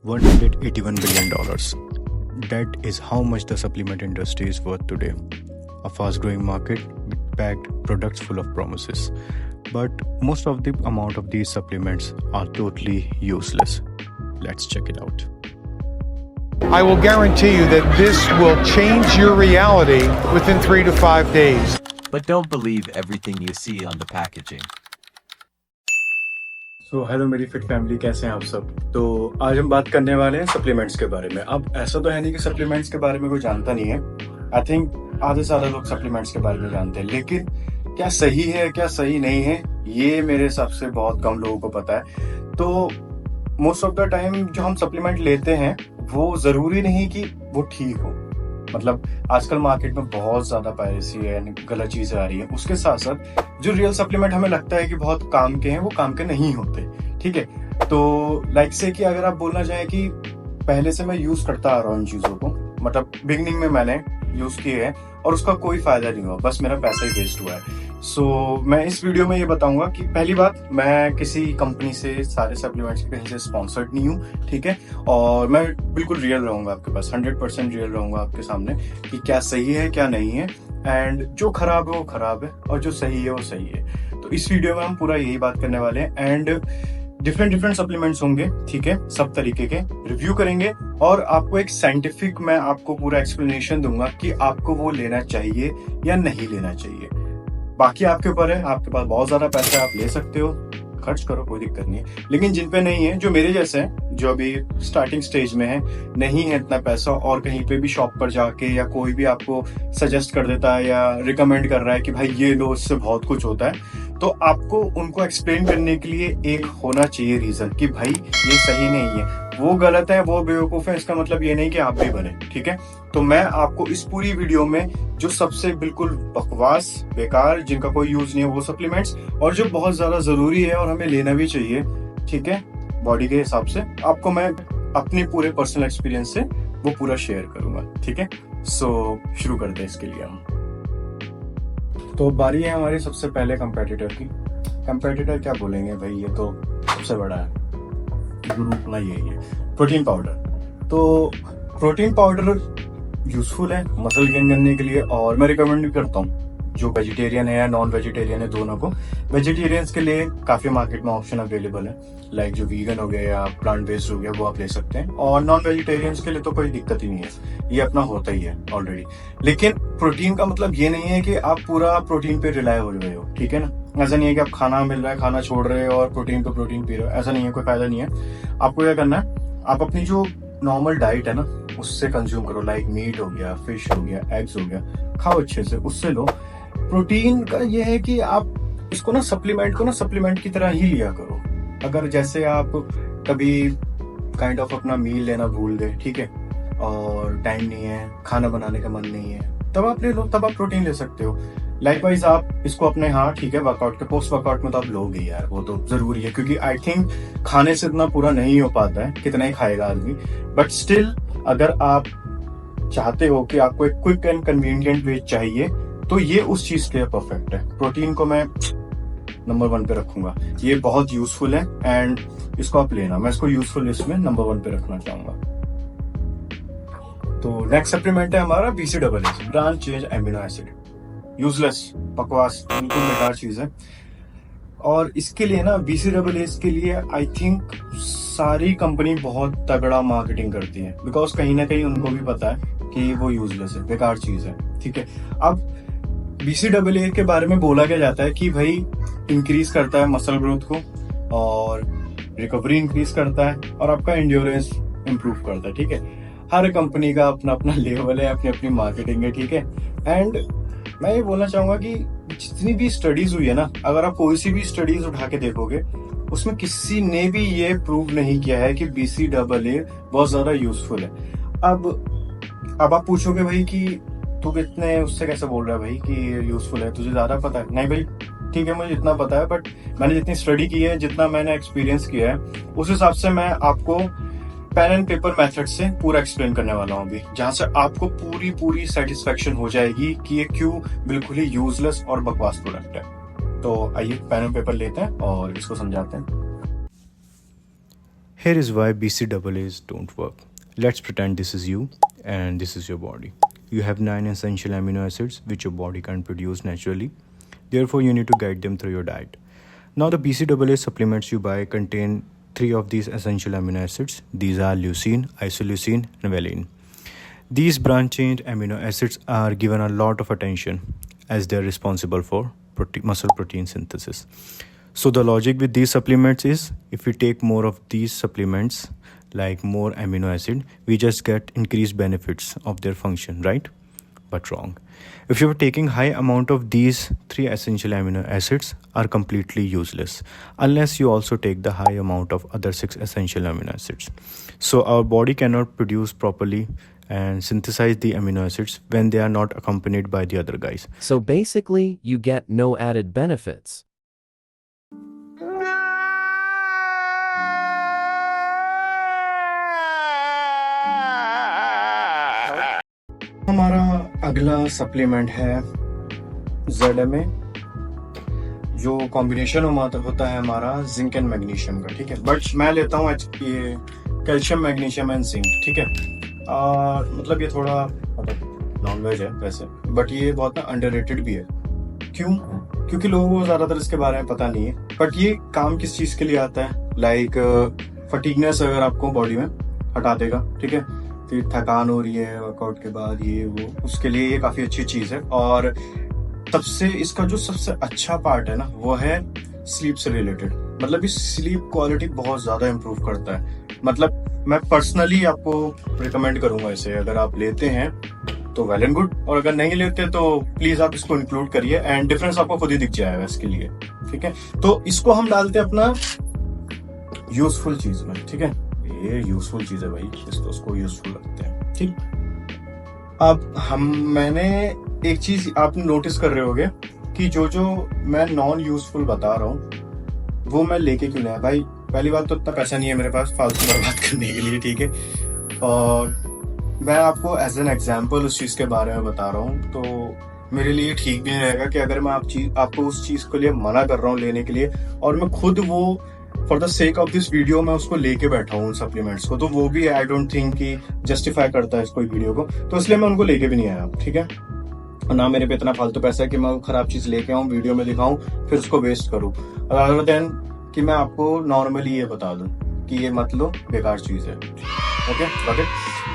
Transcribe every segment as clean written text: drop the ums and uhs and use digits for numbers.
$181 billion. That is how much the supplement industry is worth today. A fast growing market with packed products full of promises. But most of the amount of these supplements are totally useless. Let's check it out. I will guarantee you that this will change your reality within 3 to 5 days. But don't believe everything you see on the packaging. Hello मेरी fit family, कैसे हैं आप सब। तो आज हम बात करने वाले हैं सप्लीमेंट्स के बारे में। अब ऐसा तो है नहीं कि सप्लीमेंट्स के बारे में कोई जानता नहीं है। आई थिंक आधे से ज्यादा लोग सप्लीमेंट्स के बारे में जानते हैं, लेकिन क्या सही है क्या सही नहीं है ये मेरे हिसाब से बहुत कम लोगों को पता है। तो मोस्ट ऑफ द टाइम जो हम सप्लीमेंट लेते हैं वो जरूरी नहीं कि वो ठीक हो। मतलब आजकल मार्केट में बहुत ज्यादा पायरेसी है, गलत चीजें आ रही है। उसके साथ साथ जो रियल सप्लीमेंट हमें लगता है कि बहुत काम के हैं वो काम के नहीं होते। ठीक है, तो लाइक से कि अगर आप बोलना चाहें कि पहले से मैं यूज करता आ रहा हूँ इन चीजों को, मतलब बिगनिंग में मैंने यूज किए हैं और उसका कोई फायदा नहीं हुआ, बस मेरा पैसा ही वेस्ट हुआ है। सो मैं इस वीडियो में ये बताऊंगा कि पहली बात, मैं किसी कंपनी से सारे सप्लीमेंट्स कहीं से स्पॉन्सर्ड नहीं हूँ। ठीक है, और मैं बिल्कुल रियल रहूंगा आपके पास, 100% रियल रहूंगा आपके सामने कि क्या सही है क्या नहीं है, एंड जो खराब है वो खराब है और जो सही है वो सही है। तो इस वीडियो में हम पूरा यही बात करने वाले हैं एंड डिफरेंट सप्लीमेंट्स होंगे। ठीक है, सब तरीके के रिव्यू करेंगे और आपको एक साइंटिफिक मैं आपको पूरा एक्सप्लेनेशन दूंगा कि आपको वो लेना चाहिए या नहीं लेना चाहिए। बाकी आपके ऊपर है, आपके पास बहुत ज्यादा पैसा है, आप ले सकते हो, खर्च करो, कोई दिक्कत नहीं है। लेकिन जिन पे नहीं है, जो मेरे जैसे हैं, जो अभी स्टार्टिंग स्टेज में है, नहीं है इतना पैसा और कहीं पे भी शॉप पर जाके या कोई भी आपको सजेस्ट कर देता है या रिकमेंड कर रहा है कि भाई ये लो, इससे बहुत कुछ होता है, तो आपको उनको एक्सप्लेन करने के लिए एक होना चाहिए रीजन कि भाई ये सही नहीं है, वो गलत है, वो बेवकूफ है। इसका मतलब ये नहीं कि आप भी बने। ठीक है, तो मैं आपको इस पूरी वीडियो में जो सबसे बिल्कुल बकवास, बेकार, जिनका कोई यूज नहीं है वो सप्लीमेंट्स, और जो बहुत ज्यादा जरूरी है और हमें लेना भी चाहिए, ठीक है, बॉडी के हिसाब से, आपको मैं अपने पूरे पर्सनल एक्सपीरियंस से वो पूरा शेयर करूंगा। ठीक है, सो शुरू करते हैं इसके लिए हम। तो बारी है हमारे सबसे पहले कंपेटिटर की। कंपेटिटर क्या बोलेंगे भाई, ये तो सबसे बड़ा है, गुरु अपना यही है, प्रोटीन पाउडर। तो प्रोटीन पाउडर यूजफुल है मसल गेन करने के लिए और मैं रिकमेंड भी करता हूँ जो वेजिटेरियन है या नॉन वेजिटेरियन है, दोनों को। वेजिटेरियंस के लिए काफी मार्केट में ऑप्शन अवेलेबल है, लाइक जो वीगन हो गया या प्लांट बेस्ड हो गया वो आप ले सकते हैं, और नॉन वेजिटेरियंस के लिए तो कोई दिक्कत ही नहीं है, ये अपना होता ही है ऑलरेडी। लेकिन प्रोटीन का मतलब ये नहीं है कि आप पूरा प्रोटीन पे रिलाय हो रहे हो। ठीक है ना, ऐसा नहीं है कि आप खाना मिल रहा है, खाना छोड़ रहे हो और प्रोटीन पे प्रोटीन पी रहे हो, ऐसा नहीं है, कोई फायदा नहीं है। आपको क्या करना है, आप अपनी जो नॉर्मल डाइट है ना उससे कंज्यूम करो, लाइक मीट हो गया, फिश हो गया, एग्स हो गया, खाओ अच्छे से, उससे लो। प्रोटीन का ये है कि आप इसको ना सप्लीमेंट की तरह ही लिया करो। अगर जैसे आप कभी काइंड ऑफ अपना मील लेना भूल गए, ठीक है, और टाइम नहीं है, खाना बनाने का मन नहीं है, तब आप ले लो, तब आप प्रोटीन ले सकते हो। लाइकवाइज आप इसको अपने, हाँ ठीक है, वर्कआउट के पोस्ट वर्कआउट में तो आप लोगे यार, वो तो जरूरी है, क्योंकि आई थिंक खाने से इतना पूरा नहीं हो पाता है, कितना ही खाएगा आदमी। बट स्टिल अगर आप चाहते हो कि आपको एक क्विक एंड कन्वीनियंट वे चाहिए, तो ये उस चीज के लिए परफेक्ट है। प्रोटीन को मैं नंबर 1 पे रखूंगा, ये बहुत यूजफुल है एंड इसको आप लेना, मैं इसको यूजफुल लिस्ट में नंबर 1 पे रखना चाहूंगा। तो नेक्स्ट सप्लीमेंट है हमारा BCAA, branch change amino acid. Useless, बकवास, बिल्कुल बेकार चीज है। और इसके लिए ना BCAA के लिए आई थिंक सारी कंपनी बहुत तगड़ा मार्केटिंग करती है, बिकॉज कहीं ना कहीं उनको भी पता है कि वो यूजलेस है, बेकार चीज है। ठीक है, अब BCAA के बारे में बोला क्या जाता है कि भाई इंक्रीज करता है मसल ग्रोथ को और रिकवरी इंक्रीज करता है और आपका एंड्योरेंस इंप्रूव करता है। ठीक है, हर कंपनी का अपना अपना लेवल है, अपनी अपनी मार्केटिंग है। ठीक है, एंड मैं ये बोलना चाहूंगा कि जितनी भी स्टडीज हुई है ना, अगर आप कोई सी भी स्टडीज उठा के देखोगे, उसमें किसी ने भी ये प्रूव नहीं किया है कि BCAA बहुत ज्यादा यूजफुल है। अब आप पूछोगे भाई कि तू कितने उससे कैसे बोल रहा है भाई कि यूजफुल है, तुझे ज्यादा पता है। नहीं भाई, ठीक है, मुझे जितना पता है, बट मैंने जितनी स्टडी की है, जितना मैंने एक्सपीरियंस किया है, उस हिसाब से मैं आपको पेन एंड पेपर मेथड से पूरा एक्सप्लेन करने वाला हूँ अभी, जहां से आपको पूरी सेटिस्फेक्शन हो जाएगी कि ये क्यों बिल्कुल ही यूजलेस और बकवास प्रोडक्ट है। तो आइए पेन एंड पेपर लेते हैं और इसको समझाते हैं। Here is why BCAAs don't work. Let's pretend this is you and this is your body. You have 9 essential amino acids which your body can't produce naturally. Therefore, you need to guide them through your diet. Now, the BCAA supplements you buy contain 3 of these essential amino acids. These are leucine, isoleucine, and valine. These branch-chain amino acids are given a lot of attention as they're responsible for muscle protein synthesis. So the logic with these supplements is if we take more of these supplements, like more amino acid, we just get increased benefits of their function, right? But wrong. If you are taking high amount of these 3 essential amino acids are completely useless unless you also take the high amount of other 6 essential amino acids. So our body cannot produce properly and synthesize the amino acids when they are not accompanied by the other guys. So basically, you get no added benefits. हमारा अगला supplement है ZMA, जो combination होता है हमारा zinc and magnesium का, ठीक है। बट मैं लेता हूँ ये कैल्शियम, मैग्नीशियम एंड जिंक, ठीक है। मतलब ये थोड़ा मतलब नॉनवेज है वैसे, बट ये बहुत ना अंडररेटेड भी है। क्यों? क्योंकि लोगों को ज्यादातर इसके बारे में पता नहीं है। बट ये काम किस चीज के लिए आता है, लाइक फटीगनेस अगर आपको बॉडी में हटा देगा, ठीक है। फिर थकान हो रही है वर्कआउट के बाद, ये वो, उसके लिए ये काफी अच्छी चीज है। और सबसे इसका जो सबसे अच्छा पार्ट है ना, वो है स्लीप से रिलेटेड। मतलब इस स्लीप क्वालिटी बहुत ज्यादा इंप्रूव करता है। मतलब मैं पर्सनली आपको रिकमेंड करूंगा इसे, अगर आप लेते हैं तो वेल एंड गुड, और अगर नहीं लेते तो प्लीज आप इसको इंक्लूड करिए एंड डिफरेंस आपको खुद ही दिख जाएगा इसके लिए, ठीक है। तो इसको हम डालते हैं अपना यूजफुल चीज में, ठीक है। ये यूजफुल चीज है भाई, इसको यूजफुल रखते हैं, ठीक। अब मैंने एक चीज आप नोटिस कर रहे होगे कि जो मैं नॉन यूजफुल बता रहा हूँ वो मैं लेके क्यों लाया भाई। पहली बात तो इतना पैसा नहीं है मेरे पास फालतू बर्बाद करने के लिए, ठीक है। और मैं आपको एज एन एग्जाम्पल उस चीज के बारे में बता रहा हूँ, तो मेरे लिए ठीक भी नहीं रहेगा कि अगर मैं आपको उस चीज के लिए मना कर रहा हूँ लेने के लिए, और मैं खुद वो for the sake of this video मैं उसको लेके बैठा हूँ उन सप्लीमेंट्स को, तो वो भी आई डोंट थिंक कि जस्टिफाई करता है इस कोई वीडियो को, तो इसलिए मैं उनको लेके भी नहीं आया, ठीक है। ना मेरे पे इतना फालतू पैसा है कि मैं खराब चीज लेके आऊँ, वीडियो में दिखाऊं, फिर उसको वेस्ट करूँ, रादर देन कि मैं आपको नॉर्मली ये बता दूं कि ये मत लो, बेकार चीज है, ओके ओके।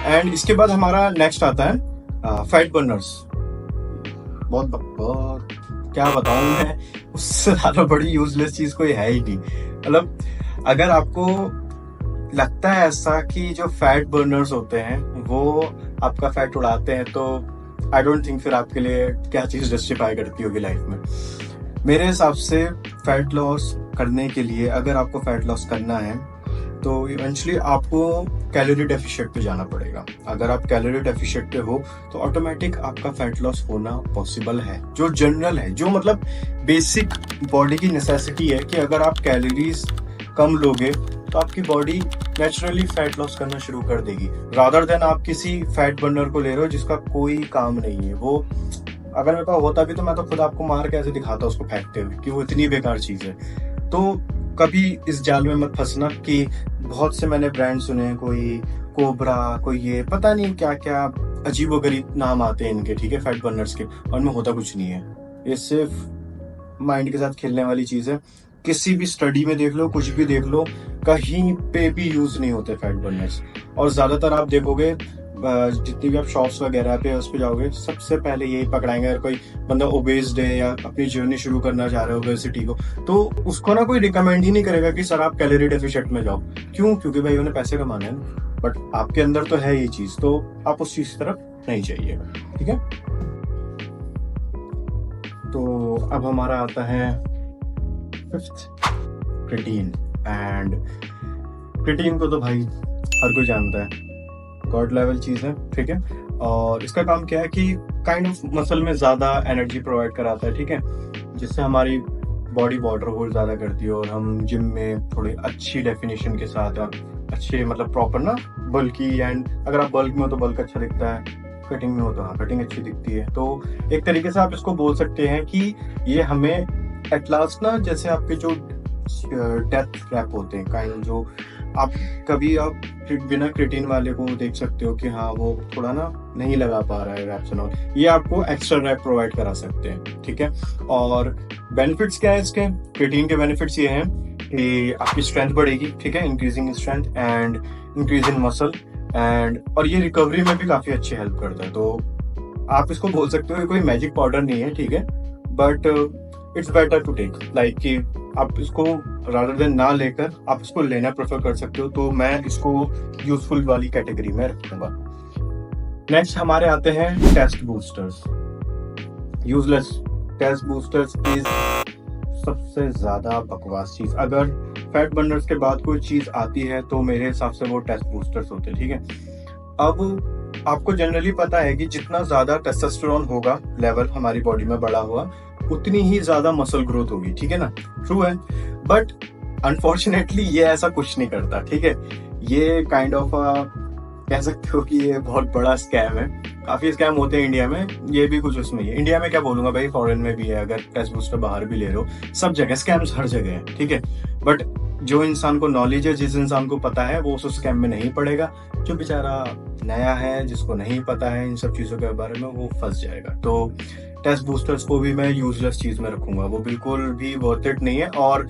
एंड इसके बाद हमारा नेक्स्ट आता है फैट बर्नर्स। बहुत क्या बताऊं मैं, उससे ज्यादा बड़ी यूजलेस चीज कोई है ही नहीं। मतलब अगर आपको लगता है ऐसा कि जो फैट बर्नर्स होते हैं वो आपका फैट उड़ाते हैं, तो आई डोंट थिंक फिर आपके लिए क्या चीज जस्टिफाई करती होगी लाइफ में। मेरे हिसाब से फैट लॉस करने के लिए, अगर आपको फैट लॉस करना है तो इवेंचुअली आपको कैलोरी डेफिशिएंट पे जाना पड़ेगा। अगर आप कैलोरी डेफिशिएंट पे हो तो ऑटोमेटिक आपका फैट लॉस होना पॉसिबल है, जो जनरल है, जो मतलब बेसिक बॉडी की नेसेसिटी है कि अगर आप कैलोरीज कम लोगे तो आपकी बॉडी नेचुरली फैट लॉस करना शुरू कर देगी, रादर देन आप किसी फैट बर्नर को ले रहे हो जिसका कोई काम नहीं है। वो अगर मेरे पास होता भी तो मैं तो खुद आपको मार के ऐसे दिखाता उसको फेंकते हुए कि वो इतनी बेकार चीज है। तो कभी इस जाल में मत फंसना कि बहुत से मैंने ब्रांड सुने, कोई कोबरा, कोई ये पता नहीं क्या क्या अजीबोगरीब नाम आते हैं इनके, ठीक है, फैट बर्नर्स के, और इनमें होता कुछ नहीं है। ये सिर्फ माइंड के साथ खेलने वाली चीज है। किसी भी स्टडी में देख लो, कुछ भी देख लो, कहीं पे भी यूज नहीं होते फैट बर्नर्स। और ज्यादातर आप देखोगे जितनी भी आप शॉप्स वगैरह पे उस पे जाओगे, सबसे पहले यही पकड़ाएंगे। अगर कोई बंदा ओबेस्ड है या अपनी जर्नी शुरू करना चाह रहे हो ओबेसिटी को, तो उसको ना कोई रिकमेंड ही नहीं करेगा कि सर आप कैलोरी डेफिशिएंट में जाओ। क्यों? क्योंकि भाई उन्हें पैसे कमाने हैं, बट आपके अंदर तो है ये चीज, तो आप उस चीज की तरफ नहीं चाहिए, ठीक है। तो अब हमारा आता है फिफ्थ, क्रिएटिन। एंड क्रिएटिन को तो भाई हर कोई जानता है, गॉड लेवल चीज है, ठीक है। और इसका काम क्या है कि काइंड ऑफ मसल में ज्यादा एनर्जी प्रोवाइड कराता है, ठीक है, जिससे हमारी बॉडी वाटर होल्ड ज्यादा करती है और हम जिम में थोड़ी अच्छी डेफिनेशन के साथ, अच्छे मतलब प्रॉपर ना बल्कि, एंड अगर आप बल्क में हो तो बल्क अच्छा दिखता है, कटिंग में हो तो हाँ कटिंग अच्छी दिखती है। तो एक तरीके से आप इसको बोल सकते हैं कि ये हमें एट लास्ट ना, जैसे आपके जो डेथ रैप होते हैं, काइंड जो आप कभी आप बिना क्रिएटिन वाले को देख सकते हो कि हाँ वो थोड़ा ना नहीं लगा पा रहा है रैप्स एंड ऑल, ये आपको एक्स्ट्रा रैप प्रोवाइड करा सकते हैं, ठीक है। और बेनिफिट्स क्या है इसके? क्रिएटिन के बेनिफिट्स ये हैं कि आपकी स्ट्रेंथ बढ़ेगी, ठीक है, increasing strength and increase in muscle and, और ये रिकवरी में भी काफी अच्छी हेल्प करता है। तो आप इसको बोल सकते हो कि कोई मैजिक पाउडर नहीं है, ठीक है, but it's better to take, like कि आप इसको रादर देन ना लेकर आप इसको लेना प्रेफर कर सकते हो। तो मैं इसको यूजफुल वाली कैटेगरी में रखूंगा। नेक्स्ट हमारे आते हैं test boosters. Useless test boosters is सबसे ज्यादा बकवास चीज। अगर फैट बर्नर्स के बाद कोई चीज आती है तो मेरे हिसाब से वो टेस्ट बूस्टर्स होते हैं, ठीक है। अब आपको जनरली पता है कि जितना ज्यादा टेस्टोस्टेरोन होगा लेवल हमारी बॉडी में बढ़ा हुआ, उतनी ही ज्यादा मसल ग्रोथ होगी, ठीक है ना, ट्रू है। बट अनफॉर्चुनेटली ये ऐसा कुछ नहीं करता, ठीक है। ये काइंड ऑफ कह सकते हो कि ये बहुत बड़ा स्कैम है। काफी स्कैम होते हैं इंडिया में, ये भी कुछ उसमें ही है। इंडिया में क्या बोलूंगा भाई, फॉरेन में भी है, अगर टेस्ट बूस्टर बाहर भी ले रहे हो, सब जगह स्कैम्स हर जगह है, ठीक है। बट जो इंसान को नॉलेज है, जिस इंसान को पता है, वो उस स्कैम में नहीं पड़ेगा। जो बेचारा नया है, जिसको नहीं पता है इन सब चीजों के बारे में, वो फंस जाएगा। तो टेस्ट बूस्टर्स को भी मैं यूजलेस चीज में रखूंगा, वो बिल्कुल भी वर्थ इट नहीं है। और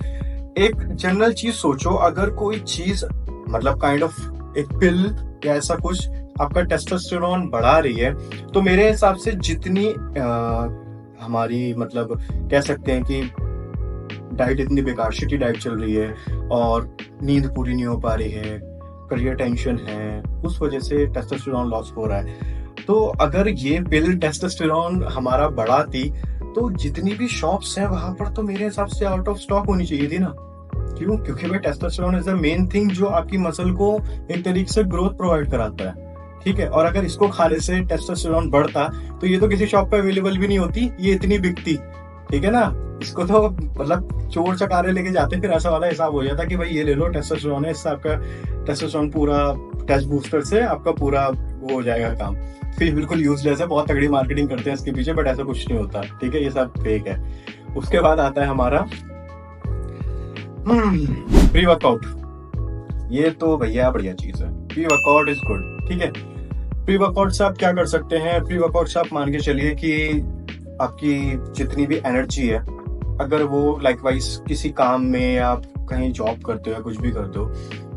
एक जनरल चीज सोचो, अगर कोई चीज मतलब काइंड ऑफ एक पिल या ऐसा कुछ आपका टेस्टोस्टेरोन बढ़ा रही है, तो मेरे हिसाब से जितनी हमारी मतलब कह सकते हैं कि डाइट इतनी बेकार शिटी डाइट चल रही है और नींद पूरी नहीं हो पा रही है, करियर टेंशन है, उस वजह से टेस्टोस्टेरोन लॉस हो रहा है। तो अगर ये पिल टेस्टोस्टेरोन हमारा बढ़ाती, तो जितनी भी शॉप्स हैं वहां पर तो मेरे हिसाब से आउट ऑफ स्टॉक होनी चाहिए थी ना। क्यों? क्योंकि भाई testosterone is the main thing जो आपकी मसल को एक तरीके से ग्रोथ प्रोवाइड कराता है, ठीक है। और अगर इसको खाने से टेस्टोस्टेरोन बढ़ता, तो ये तो किसी शॉप पे अवेलेबल भी नहीं होती, ये इतनी बिकती, ठीक है ना। इसको तो मतलब चोर चकारे लेके जाते, फिर ऐसा वाला हिसाब हो जाता कि भाई ये ले लो टेस्टोस्टेरोन है, इससे आपका टेस्टोस्टेरोन पूरा टेस्ट बूस्टर से आपका पूरा वो हो जाएगा काम। फिर बिल्कुल यूजलेस है, बहुत तगड़ी मार्केटिंग करते हैं इसके पीछे, बट ऐसा कुछ नहीं होता, ठीक है, ये सब फेक है। उसके बाद आता है हमारा प्री वर्कआउट। ये तो भैया बढ़िया चीज है, प्री वर्कआउट इज गुड, ठीक है। प्री वर्कआउट से आप क्या कर सकते हैं? प्री वर्कआउट से आप मान के चलिए कि आपकी जितनी भी एनर्जी है, अगर वो लाइकवाइज किसी काम में या आप कहीं जॉब करते हो या कुछ भी करते हो,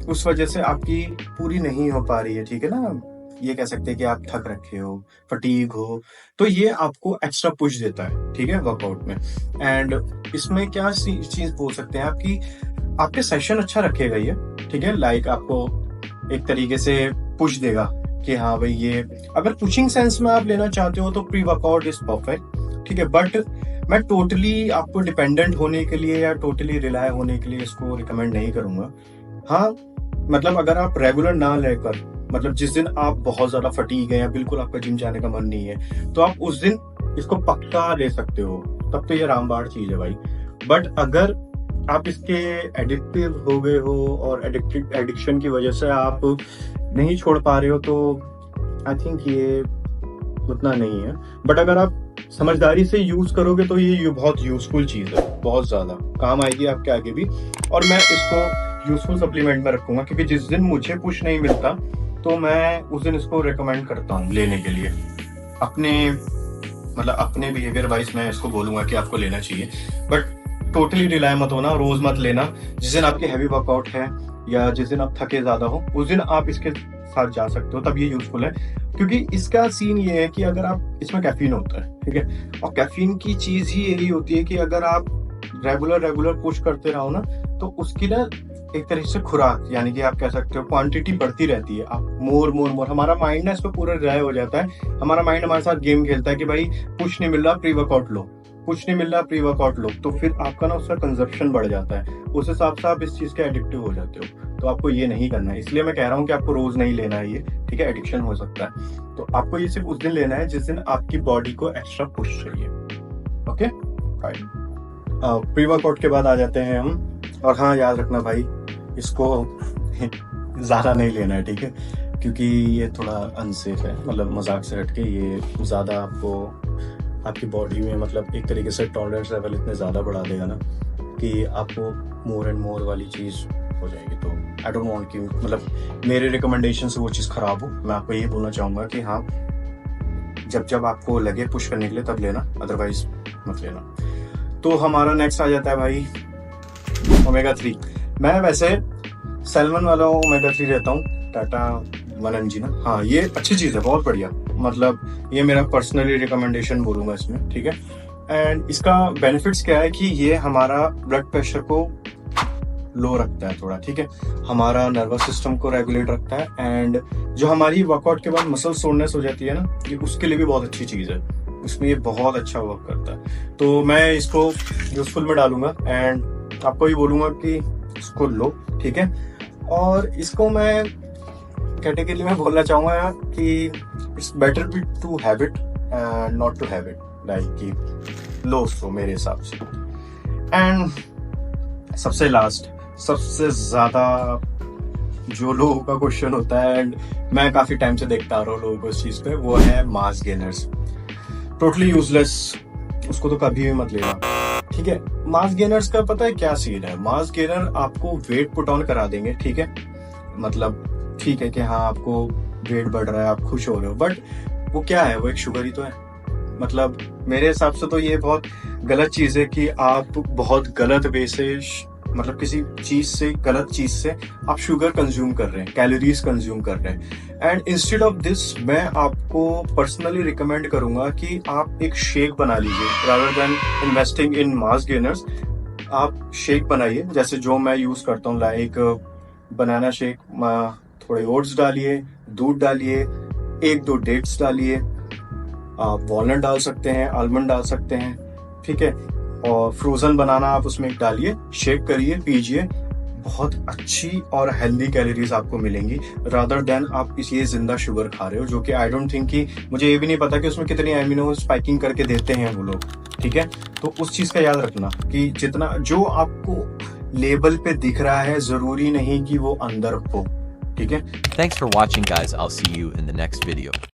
उस वजह से आपकी पूरी नहीं हो पा रही है, ठीक है ना, ये कह सकते हैं कि आप थक रखे हो, फटीग हो, तो ये आपको एक्स्ट्रा पुश देता है, ठीक है, वर्कआउट में। एंड इसमें क्या चीज बोल सकते हैं आपकी, आपके सेशन अच्छा रखेगा ये, ठीक है, लाइक आपको एक तरीके से पुश देगा कि हाँ भाई ये, अगर पुशिंग सेंस में आप लेना चाहते हो तो प्री वर्कआउट इज परफेक्ट, ठीक है। बट मैं टोटली आपको डिपेंडेंट होने के लिए या टोटली रिलाय होने के लिए इसको रिकमेंड नहीं करूंगा। हाँ मतलब अगर आप रेगुलर ना लेकर, मतलब जिस दिन आप बहुत ज्यादा फटीग है या बिल्कुल आपका जिम जाने का मन नहीं है, तो आप उस दिन इसको पक्का ले सकते हो, तब तो ये रामबाण चीज है भाई। बट अगर आप इसके एडिक्टिव हो गए हो और एडिक्शन की वजह से आप नहीं छोड़ पा रहे हो, तो आई थिंक ये उतना नहीं है। बट अगर आप समझदारी से यूज करोगे तो ये बहुत यूजफुल चीज है, बहुत ज्यादा काम आएगी आपके आगे भी। और मैं इसको यूजफुल सप्लीमेंट में रखूंगा, क्योंकि जिस दिन मुझे पुश नहीं मिलता तो मैं उस दिन इसको रेकमेंड करता हूँ लेने के लिए। अपने बिहेवियर वाइज मैं इसको बोलूंगा कि आपको लेना चाहिए, बट टोटली रिलाय मत होना, रोज मत लेना। जिस दिन आपकी हैवी वर्कआउट है या जिस दिन आप थके ज्यादा हो, उस दिन आप इसके साथ जा सकते हो, तब ये यूजफुल है। क्योंकि इसका सीन ये है कि अगर आप, इसमें कैफीन होता है, ठीक है, और कैफीन की चीज ही यही होती है कि अगर आप रेगुलर पुश करते रहो ना, तो उसकी ना एक तरीके से खुराक, यानी कि आप कह सकते हो क्वांटिटी बढ़ती रहती है। आप मोर हमारा माइंड ना इस पर पूरा रिलाय हो जाता है। हमारा माइंड हमारे साथ गेम खेलता है कि भाई पुश नहीं मिल रहा, प्री वर्कआउट लो, कुछ नहीं मिल रहा, प्री वर्कआउट लो, तो फिर आपका ना उसका कंजप्शन बढ़ जाता है, उस हिसाब से आप इस चीज के एडिक्टिव हो जाते हो। तो आपको ये नहीं करना है, इसलिए मैं कह रहा हूँ कि आपको रोज नहीं लेना है ये, ठीक है, एडिक्शन हो सकता है। तो आपको ये सिर्फ उस दिन लेना है जिस दिन आपकी बॉडी को एक्स्ट्रा पुश चाहिए। Okay fine. प्री वर्कआउट के बाद आ जाते हैं हम, और हाँ याद रखना भाई, इसको ज्यादा नहीं लेना है, ठीक है, क्योंकि ये थोड़ा अनसेफ है, मतलब मजाक से हटके ये ज्यादा आपको आपकी बॉडी में मतलब एक तरीके से टॉलरेंस लेवल इतने ज्यादा बढ़ा देगा ना कि आपको मोर एंड मोर वाली चीज हो जाएगी। तो आई डोंट वांट कि मतलब मेरे रिकमेंडेशन से वो चीज़ खराब हो। मैं आपको यही बोलना चाहूँगा कि हाँ, जब आपको लगे पुश करने के लिए तब लेना, अदरवाइज मत लेना। तो हमारा नेक्स्ट आ जाता है भाई ओमेगा 3। मैं वैसे सैल्मन वाला ओमेगा 3 लेता हूँ, टाटा 1mg ना। हाँ, ये अच्छी चीज़ है, बहुत बढ़िया। मतलब ये मेरा पर्सनली रिकमेंडेशन बोलूँगा इसमें, ठीक है। एंड इसका बेनिफिट्स क्या है कि ये हमारा ब्लड प्रेशर को लो रखता है थोड़ा, ठीक है। हमारा नर्वस सिस्टम को रेगुलेट रखता है। एंड जो हमारी वर्कआउट के बाद मसल सोरनेस हो जाती है ना, ये उसके लिए भी बहुत अच्छी चीज़ है। उसमें ये बहुत अच्छा वर्क करता है। तो मैं इसको यूजफुल में डालूंगा एंड आपको ही बोलूँगा कि इसको लो, ठीक है। और इसको मैं कैटेगरी में बोलना चाहूँगा कि it's better be to have it and not to have it, like कि लो सो मेरे हिसाब से। एंड सबसे लास्ट, सबसे ज़्यादा जो लोगों का क्वेश्चन होता है एंड मैं काफ़ी टाइम से देखता आ रहा हूँ लोगों को इस चीज़ पे, वो है मास गेनर्स। टोटली यूजलेस, उसको तो कभी भी मत लेना, ठीक है। मास गेनर्स का पता है क्या सीन है? मास गेनर आपको वेट पुट ऑन करा देंगे, ठीक है। मतलब ठीक है कि हाँ आपको वेट बढ़ रहा है, आप खुश हो रहे हो, बट वो क्या है? वो एक शुगर ही तो है। मतलब मेरे हिसाब से तो ये बहुत गलत चीज़ है कि आप बहुत गलत वे से मतलब किसी चीज से, गलत चीज से आप शुगर कंज्यूम कर रहे हैं, कैलोरीज कंज्यूम कर रहे हैं। एंड इंस्टेड ऑफ दिस मैं आपको पर्सनली रिकमेंड करूंगा कि आप एक शेक बना लीजिए rather than investing in mass gainers. आप शेक बनाइए, जैसे जो मैं यूज करता हूँ, लाइक बनाना शेक, थोड़े ओट्स डालिए, दूध डालिए, 1-2 डेट्स डालिए, आप वॉलनट डाल सकते हैं, आलमंड डाल सकते हैं, ठीक है। और फ्रोजन बनाना आप उसमें डालिए, शेक करिए, पीजिए। बहुत अच्छी और हेल्दी कैलोरीज आपको मिलेंगी रादर देन आप ये जिंदा शुगर खा रहे हो, जो कि आई डोंट थिंक कि, मुझे ये भी नहीं पता कि उसमें कितनी एमिनो स्पाइकिंग करके देते हैं वो लोग, ठीक है। तो उस चीज का याद रखना कि जितना जो आपको लेबल पे दिख रहा है जरूरी नहीं कि वो अंदर हो, ठीक है। Thanks for watching, guys. I'll see you in the next video.